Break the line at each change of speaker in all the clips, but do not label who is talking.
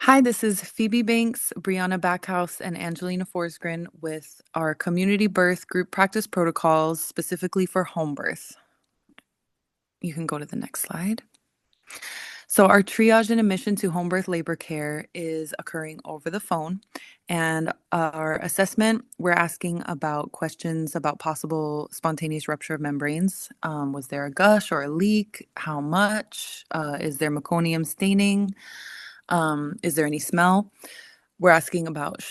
Hi, this is Phoebe Banks, Brianna Backhaus, and Angelina Forsgren with our community birth group practice protocols specifically for home birth. You can go to the next slide. So, our triage and admission to home birth labor care is occurring over the phone. And our assessment, we're asking about questions about possible spontaneous rupture of membranes. Was there a gush or a leak? How much? Is there meconium staining? Is there any smell? We're asking about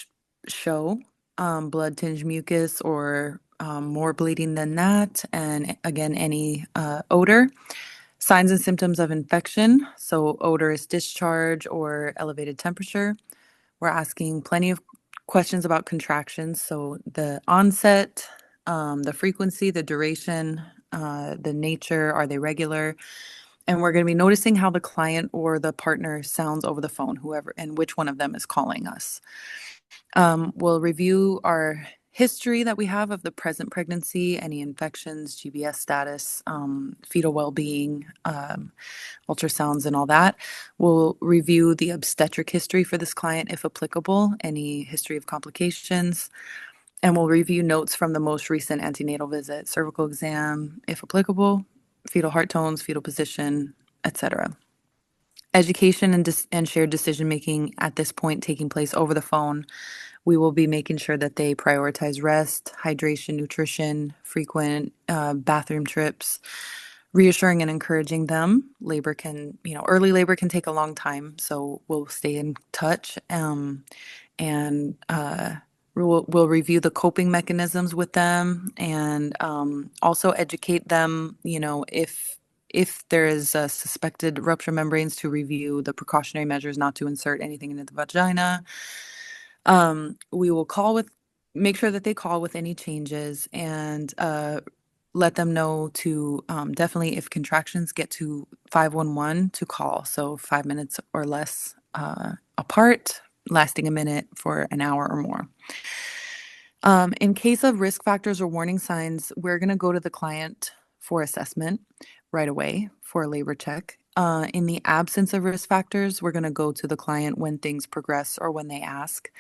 show, blood tinged mucus, or more bleeding than that. And again, any odor. Signs and symptoms of infection, so odorous discharge or elevated temperature. We're asking plenty of questions about contractions, so the onset, the frequency, the duration, the nature, are they regular? And we're going to be noticing how the client or the partner sounds over the phone, whoever, and which one of them is calling us. We'll review our history that we have of the present pregnancy, any infections, GBS status, fetal well-being, ultrasounds, and all that. We'll review the obstetric history for this client, if applicable, any history of complications. And we'll review notes from the most recent antenatal visit, cervical exam, if applicable, fetal heart tones, fetal position, etc. Education and shared decision-making at this point taking place over the phone. We will be making sure that they prioritize rest, hydration, nutrition, frequent bathroom trips, reassuring and encouraging them. Early labor can take a long time, so we'll stay in touch and we'll review the coping mechanisms with them and also educate them, if there is a suspected rupture membranes, to review the precautionary measures not to insert anything into the vagina. We will make sure that they call with any changes and let them know to definitely, if contractions get to 511, to call. So 5 minutes or less apart, lasting a minute for an hour or more. In case of risk factors or warning signs, we're going to go to the client for assessment right away for a labor check. In the absence of risk factors, we're going to go to the client when things progress or when they ask.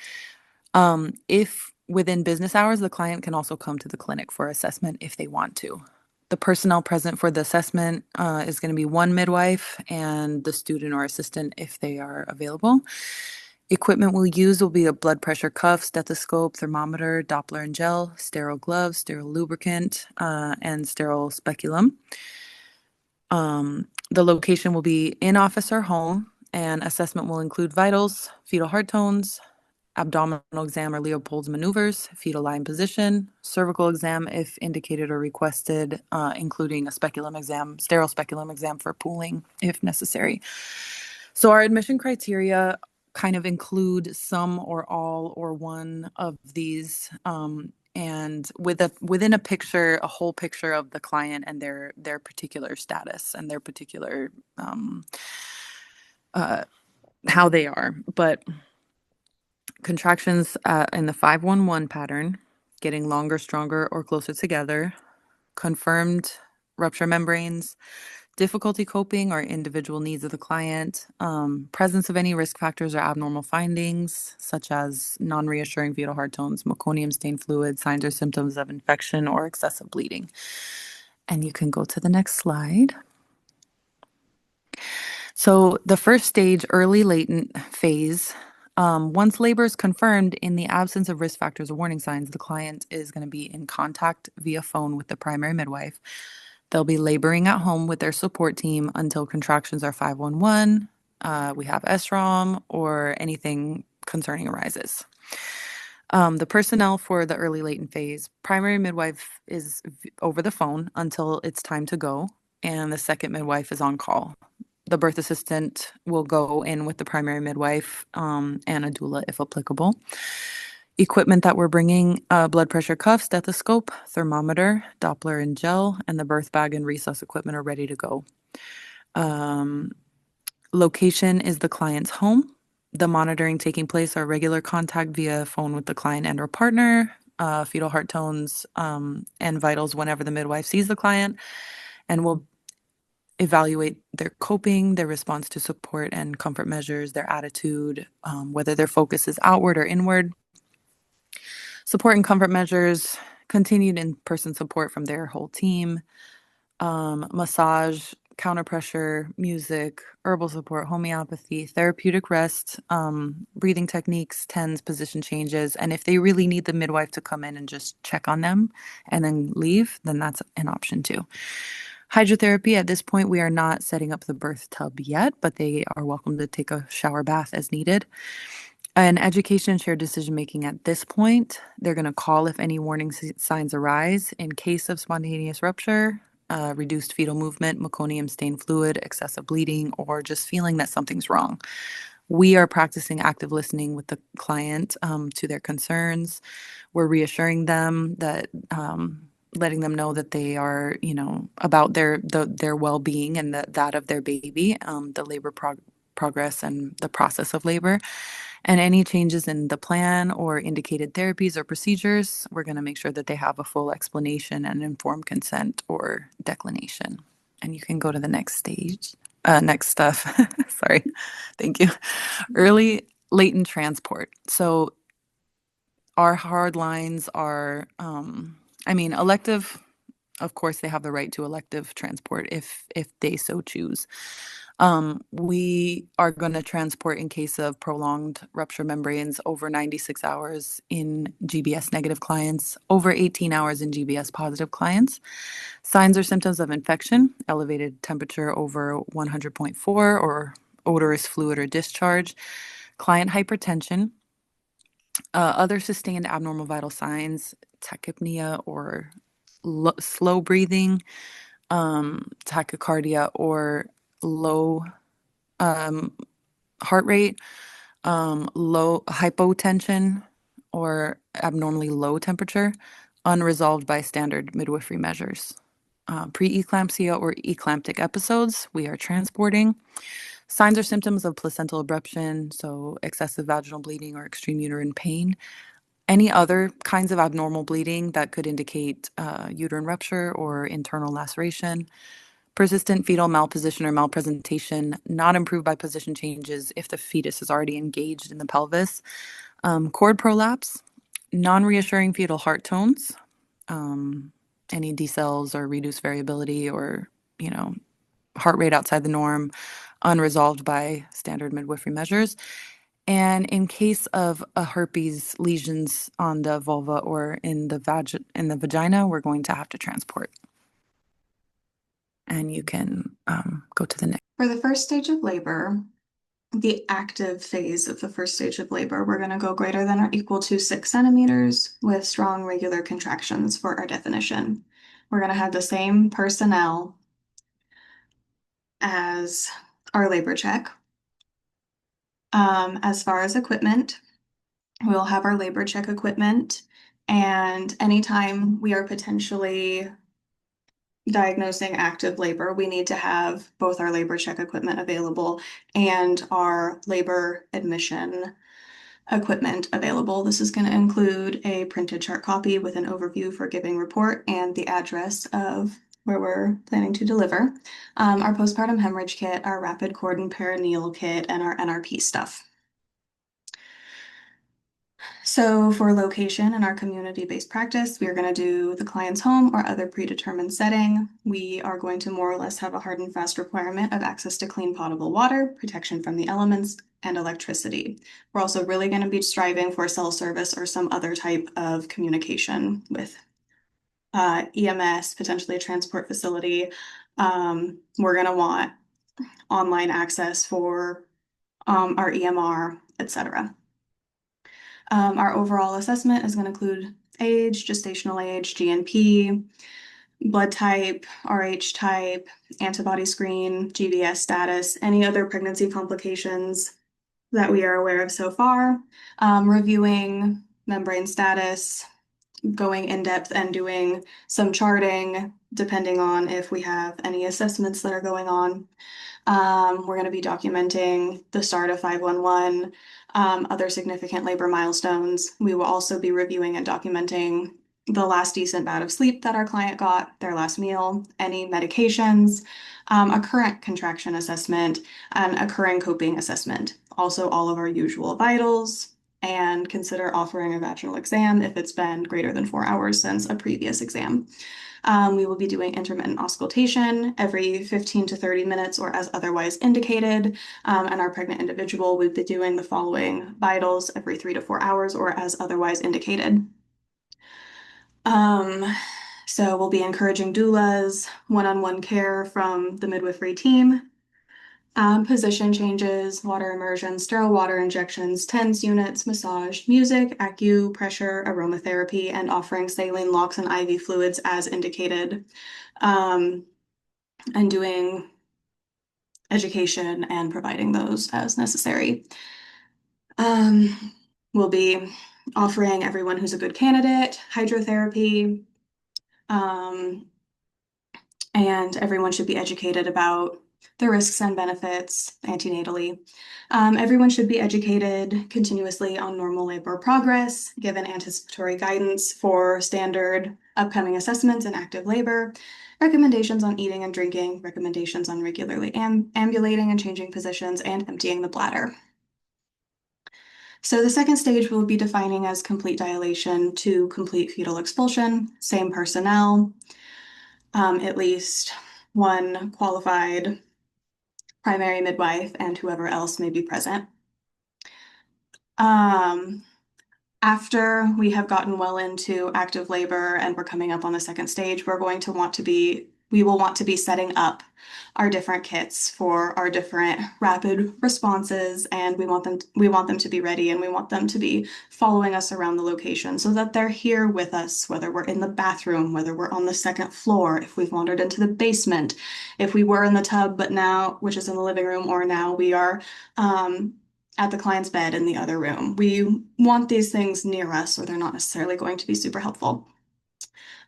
If within business hours, the client can also come to the clinic for assessment if they want to. The personnel present for the assessment is going to be one midwife and the student or assistant if they are available. Equipment we'll use will be a blood pressure cuff, stethoscope, thermometer, Doppler and gel, sterile gloves, sterile lubricant, and sterile speculum. The location will be in office or home, and assessment will include vitals, fetal heart tones, abdominal exam or Leopold's maneuvers, fetal line position, cervical exam if indicated or requested, including a speculum exam, sterile speculum exam for pooling if necessary. So our admission criteria kind of include some or all or one of these, and within a picture, a whole picture of the client and their particular status and their particular how they are. But contractions in the 511 pattern, getting longer, stronger, or closer together, confirmed rupture membranes, difficulty coping or individual needs of the client, presence of any risk factors or abnormal findings, such as non-reassuring fetal heart tones, meconium stained fluid, signs or symptoms of infection or excessive bleeding. And you can go to the next slide. So the first stage, early latent phase, once labor is confirmed, in the absence of risk factors or warning signs, the client is going to be in contact via phone with the primary midwife. They'll be laboring at home with their support team until contractions are 511, we have SROM, or anything concerning arises. The personnel for the early latent phase, primary midwife is over the phone until it's time to go, and the second midwife is on call. The birth assistant will go in with the primary midwife and a doula if applicable. Equipment that we're bringing, blood pressure cuff, stethoscope, thermometer, Doppler and gel, and the birth bag and resus equipment are ready to go. Location is the client's home. The monitoring taking place are regular contact via phone with the client and or partner, fetal heart tones and vitals whenever the midwife sees the client, and we'll evaluate their coping, their response to support and comfort measures, their attitude, whether their focus is outward or inward. Support and comfort measures, continued in-person support from their whole team, massage, counter pressure, music, herbal support, homeopathy, therapeutic rest, breathing techniques, TENS, position changes. And if they really need the midwife to come in and just check on them and then leave, then that's an option too. Hydrotherapy, at this point, we are not setting up the birth tub yet, but they are welcome to take a shower bath as needed. And education and shared decision making at this point, they're going to call if any warning signs arise in case of spontaneous rupture, reduced fetal movement, meconium stained fluid, excessive bleeding, or just feeling that something's wrong. We are practicing active listening with the client to their concerns. We're reassuring them that, letting them know that they are, about their well-being and that of their baby, the labor progress and the process of labor. And any changes in the plan or indicated therapies or procedures, we're going to make sure that they have a full explanation and informed consent or declination. And you can go to the next stage. Next stuff. Sorry. Thank you. Early latent transport. So our hard lines are, elective. Of course, they have the right to elective transport if they so choose. We are going to transport in case of prolonged rupture membranes over 96 hours in GBS negative clients, over 18 hours in GBS positive clients. Signs or symptoms of infection, elevated temperature over 100.4 or odorous fluid or discharge, client hypertension, other sustained abnormal vital signs, tachypnea or slow breathing, tachycardia or low heart rate, low hypotension or abnormally low temperature, unresolved by standard midwifery measures. Preeclampsia or eclamptic episodes, we are transporting. Signs or symptoms of placental abruption, so excessive vaginal bleeding or extreme uterine pain. Any other kinds of abnormal bleeding that could indicate uterine rupture or internal laceration. Persistent fetal malposition or malpresentation, not improved by position changes if the fetus is already engaged in the pelvis. Cord prolapse, non-reassuring fetal heart tones, any decels or reduced variability or, heart rate outside the norm, unresolved by standard midwifery measures. And in case of a herpes lesions on the vulva or in the vagina, we're going to have to transport. And you can go to the next.
For the first stage of labor, the active phase of the first stage of labor, we're going to go greater than or equal to 6 centimeters with strong regular contractions for our definition. We're going to have the same personnel as our labor check. As far as equipment, we'll have our labor check equipment, and anytime we are potentially diagnosing active labor, we need to have both our labor check equipment available and our labor admission equipment available. This is going to include a printed chart copy with an overview for giving report and the address of where we're planning to deliver, our postpartum hemorrhage kit, our rapid cord and perineal kit, and our NRP stuff. So for location in our community-based practice, we are going to do the client's home or other predetermined setting. We are going to more or less have a hard and fast requirement of access to clean potable water, protection from the elements, and electricity. We're also really going to be striving for cell service or some other type of communication with EMS, potentially a transport facility. We're going to want online access for our EMR, etc. Our overall assessment is going to include age, gestational age, GNP, blood type, RH type, antibody screen, GBS status, any other pregnancy complications that we are aware of so far, reviewing membrane status, going in depth and doing some charting depending on if we have any assessments that are going on. We're going to be documenting the start of 511, other significant labor milestones. We will also be reviewing and documenting the last decent bout of sleep that our client got, their last meal, any medications, a current contraction assessment, and a current coping assessment. Also, all of our usual vitals, and consider offering a vaginal exam if it's been greater than 4 hours since a previous exam. We will be doing intermittent auscultation every 15 to 30 minutes or as otherwise indicated. And our pregnant individual would be doing the following vitals every 3 to 4 hours or as otherwise indicated. Um, so we'll be encouraging doulas, one-on-one care from the midwifery team, position changes, water immersion, sterile water injections, TENS units, massage, music, acupressure, aromatherapy, and offering saline locks and IV fluids as indicated, and doing education and providing those as necessary. We'll be offering everyone who's a good candidate hydrotherapy, and everyone should be educated about the risks and benefits antenatally. Everyone should be educated continuously on normal labor progress, given anticipatory guidance for standard upcoming assessments in active labor, recommendations on eating and drinking, recommendations on regularly ambulating and changing positions, and emptying the bladder. So the second stage we'll be defining as complete dilation to complete fetal expulsion, same personnel, at least one qualified primary midwife and whoever else may be present. After we have gotten well into active labor and we're coming up on the second stage, we will want to be setting up our different kits for our different rapid responses, and we want them to be ready, and we want them to be following us around the location so that they're here with us, whether we're in the bathroom, whether we're on the second floor, if we've wandered into the basement, if we were in the tub, but now, which is in the living room, or now we are at the client's bed in the other room. We want these things near us, or they're not necessarily going to be super helpful.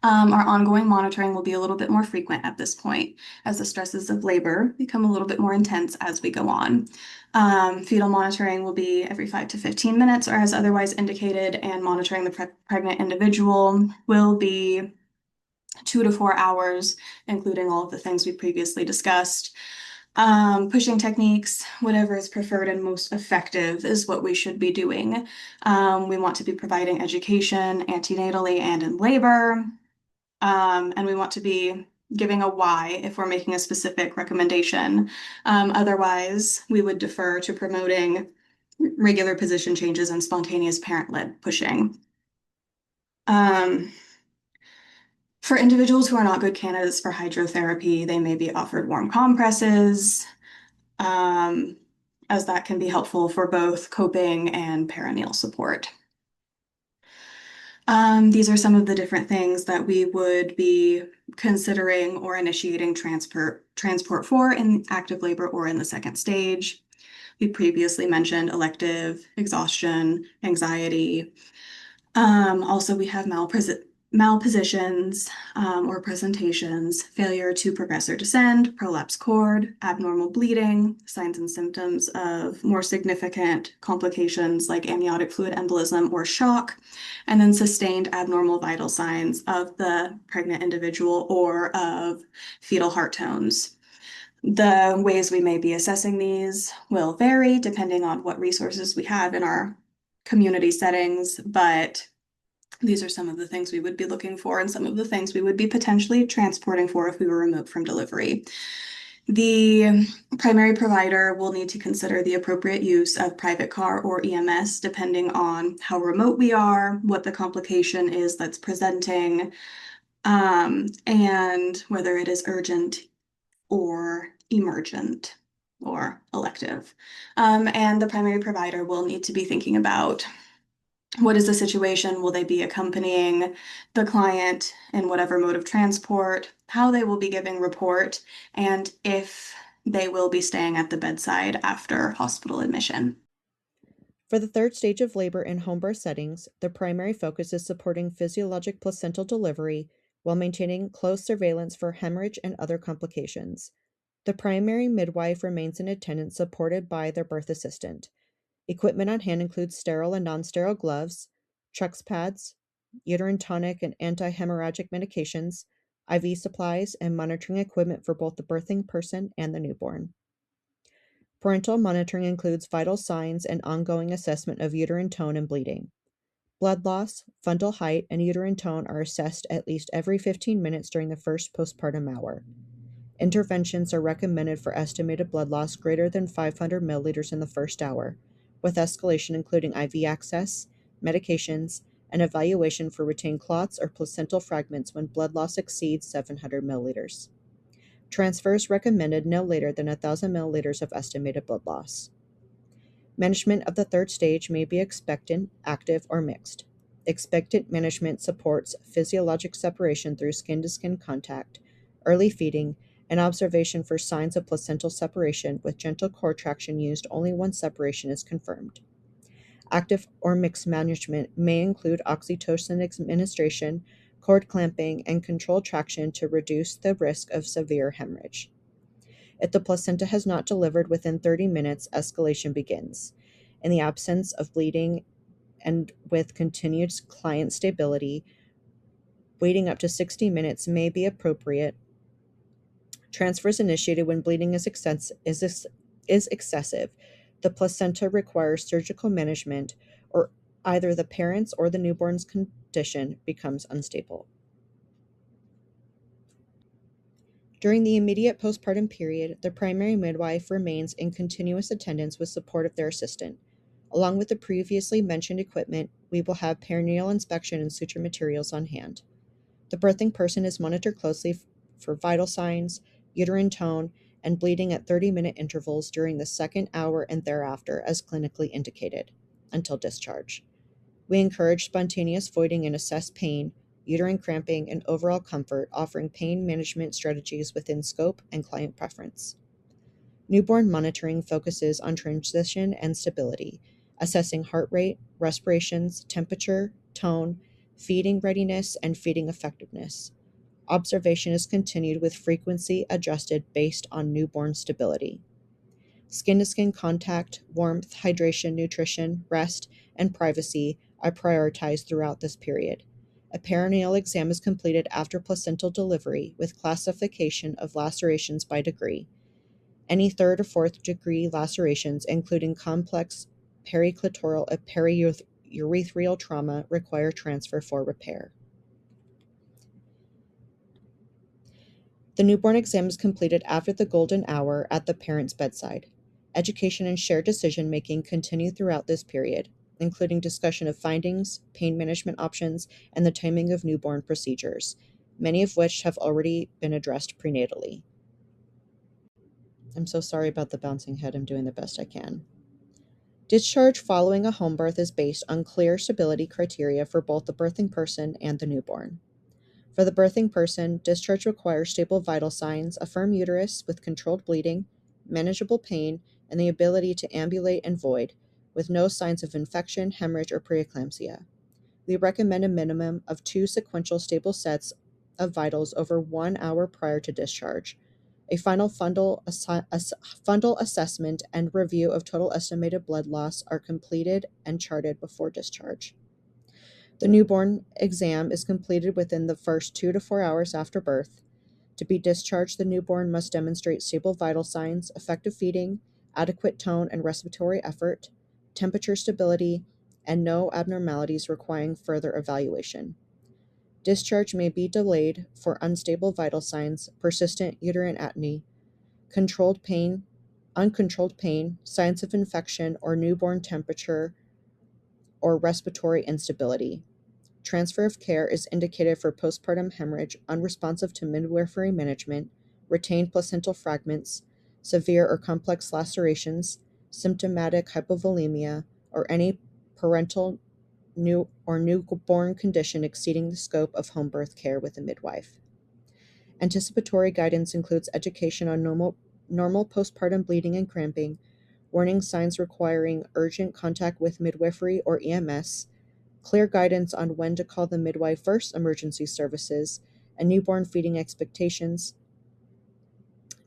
Our ongoing monitoring will be a little bit more frequent at this point as the stresses of labor become a little bit more intense as we go on. Fetal monitoring will be every 5 to 15 minutes or as otherwise indicated, and monitoring the pregnant individual will be 2 to 4 hours, including all of the things we previously discussed. Pushing techniques, whatever is preferred and most effective is what we should be doing. We want to be providing education antenatally and in labor. And we want to be giving a why if we're making a specific recommendation. Otherwise, we would defer to promoting regular position changes and spontaneous parent-led pushing. For individuals who are not good candidates for hydrotherapy, they may be offered warm compresses, as that can be helpful for both coping and perineal support. These are some of the different things that we would be considering or initiating transport for in active labor or in the second stage. We previously mentioned elective, exhaustion, anxiety. Also, we have malpositions or presentations, failure to progress or descend, prolapsed cord, abnormal bleeding, signs and symptoms of more significant complications like amniotic fluid embolism or shock, and then sustained abnormal vital signs of the pregnant individual or of fetal heart tones. The ways we may be assessing these will vary depending on what resources we have in our community settings, but these are some of the things we would be looking for and some of the things we would be potentially transporting for if we were remote from delivery. The primary provider will need to consider the appropriate use of private car or EMS depending on how remote we are, what the complication is that's presenting, and whether it is urgent or emergent or elective. And the primary provider will need to be thinking about what is the situation? Will they be accompanying the client in whatever mode of transport, how they will be giving report, and if they will be staying at the bedside after hospital admission.
For the third stage of labor in home birth settings, the primary focus is supporting physiologic placental delivery while maintaining close surveillance for hemorrhage and other complications. The primary midwife remains in attendance supported by their birth assistant. Equipment on hand includes sterile and non-sterile gloves, Trex pads, uterine tonic and anti-hemorrhagic medications, IV supplies, and monitoring equipment for both the birthing person and the newborn. Parental monitoring includes vital signs and ongoing assessment of uterine tone and bleeding. Blood loss, fundal height, and uterine tone are assessed at least every 15 minutes during the first postpartum hour. Interventions are recommended for estimated blood loss greater than 500 milliliters in the first hour, with escalation including IV access, medications, and evaluation for retained clots or placental fragments when blood loss exceeds 700 milliliters. Transfer is recommended no later than 1,000 milliliters of estimated blood loss. Management of the third stage may be expectant, active, or mixed. Expectant management supports physiologic separation through skin-to-skin contact, early feeding, and observation for signs of placental separation with gentle cord traction used only when separation is confirmed. Active or mixed management may include oxytocin administration, cord clamping, and controlled traction to reduce the risk of severe hemorrhage. If the placenta has not delivered within 30 minutes, escalation begins. In the absence of bleeding and with continued client stability, waiting up to 60 minutes may be appropriate. Transfer is initiated when bleeding is excessive. The placenta requires surgical management, or either the parent's or the newborn's condition becomes unstable. During the immediate postpartum period, the primary midwife remains in continuous attendance with support of their assistant. Along with the previously mentioned equipment, we will have perineal inspection and suture materials on hand. The birthing person is monitored closely for vital signs, uterine tone, and bleeding at 30-minute intervals during the second hour and thereafter as clinically indicated, until discharge. We encourage spontaneous voiding and assess pain, uterine cramping, and overall comfort, offering pain management strategies within scope and client preference. Newborn monitoring focuses on transition and stability, assessing heart rate, respirations, temperature, tone, feeding readiness, and feeding effectiveness. Observation is continued with frequency adjusted based on newborn stability. Skin-to-skin contact, warmth, hydration, nutrition, rest, and privacy are prioritized throughout this period. A perineal exam is completed after placental delivery with classification of lacerations by degree. Any third or fourth degree lacerations, including complex periclitoral or periurethral trauma, require transfer for repair. The newborn exam is completed after the golden hour at the parent's bedside. Education and shared decision-making continue throughout this period, including discussion of findings, pain management options, and the timing of newborn procedures, many of which have already been addressed prenatally. I'm so sorry about the bouncing head. I'm doing the best I can. Discharge following a home birth is based on clear stability criteria for both the birthing person and the newborn. For the birthing person, discharge requires stable vital signs, a firm uterus with controlled bleeding, manageable pain, and the ability to ambulate and void, with no signs of infection, hemorrhage, or preeclampsia. We recommend a minimum of 2 sequential stable sets of vitals over 1 hour prior to discharge. A final fundal assessment and review of total estimated blood loss are completed and charted before discharge. The newborn exam is completed within the first 2 to 4 hours after birth. To be discharged, the newborn must demonstrate stable vital signs, effective feeding, adequate tone and respiratory effort, temperature stability, and no abnormalities requiring further evaluation. Discharge may be delayed for unstable vital signs, persistent uterine atony, uncontrolled pain, signs of infection, or newborn temperature or respiratory instability. Transfer of care is indicated for postpartum hemorrhage unresponsive to midwifery management, retained placental fragments, severe or complex lacerations, symptomatic hypovolemia, or any parental newborn condition exceeding the scope of home birth care with a midwife. Anticipatory guidance includes education on normal postpartum bleeding and cramping, warning signs requiring urgent contact with midwifery or EMS, clear guidance on when to call the midwife first emergency services, and newborn feeding expectations.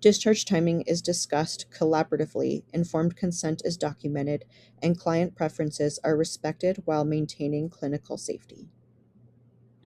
Discharge timing is discussed collaboratively, informed consent is documented, and client preferences are respected while maintaining clinical safety.